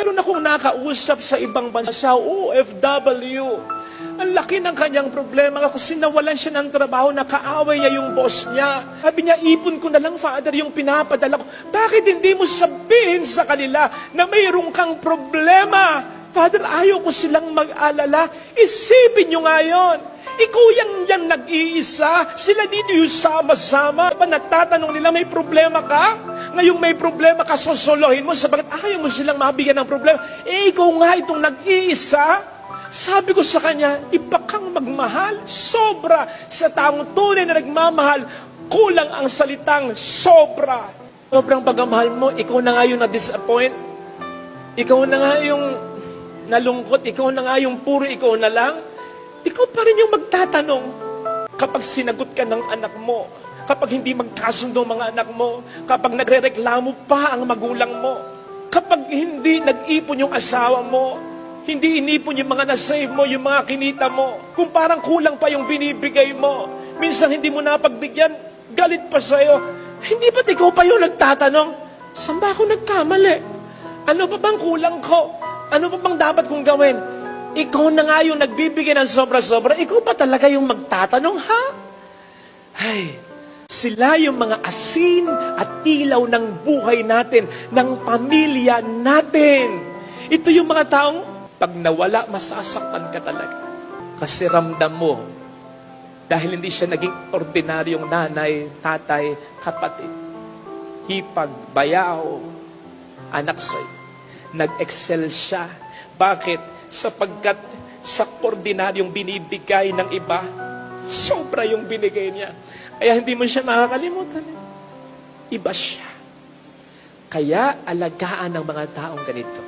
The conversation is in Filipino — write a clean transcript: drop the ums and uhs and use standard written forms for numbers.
Meron akong nakausap sa ibang bansa, OFW. Ang laki ng kanyang problema kasi nawalan siya ng trabaho, nakaaway niya yung boss niya. Sabi niya, ipon ko na lang, Father, yung pinapadala ko. Bakit hindi mo sabihin sa kanila na mayroong kang problema? Father, ayaw ko silang mag-alala. Isipin niyo nga yun. Ikaw yan nag-iisa. Sila dito yung sama-sama. Pa nagtatanong nila, may problema ka? Ngayong may problema ka, sosolohin mo. Sabagat ayaw mo silang mabigyan ng problema. Ikaw nga itong nag-iisa. Sabi ko sa kanya, iba kang magmahal. Sobra. Sa taong tunay na nagmamahal, kulang ang salitang sobra. Sobrang pagmamahal mo, ikaw na nga yung na-disappoint. Ikaw na nga yung nalungkot. Ikaw na nga yung puro ikaw na lang. Ikaw pa rin yung magtatanong kapag sinagot ka ng anak mo, kapag hindi magkasundo mga anak mo, kapag nagrereklamo pa ang magulang mo, kapag hindi nag-ipon yung asawa mo, hindi inipon yung mga nasave mo, yung mga kinita mo, kung parang kulang pa yung binibigay mo, minsan hindi mo napagbigyan, galit pa sa'yo, hindi ba't ikaw pa yung nagtatanong, saan ba ako nagkamali? Ano pa bang kulang ko? Ano pa bang dapat kong gawin? Ikaw na nga yung nagbibigay ng sobra-sobra. Ikaw pa talaga yung magtatanong, ha? Ay, sila yung mga asin at ilaw ng buhay natin, ng pamilya natin. Ito yung mga taong, pag nawala, masasaktan ka talaga. Kasi ramdam mo, dahil hindi siya naging ordinaryong nanay, tatay, kapatid, hipag, bayaw, anak sa'yo. Nag-excel siya. Bakit? Sapagkat sa ordinaryong binibigay ng iba, sobra yung binigay niya. Kaya hindi mo siya makakalimutan. Iba siya. Kaya alagaan ng mga taong ganito.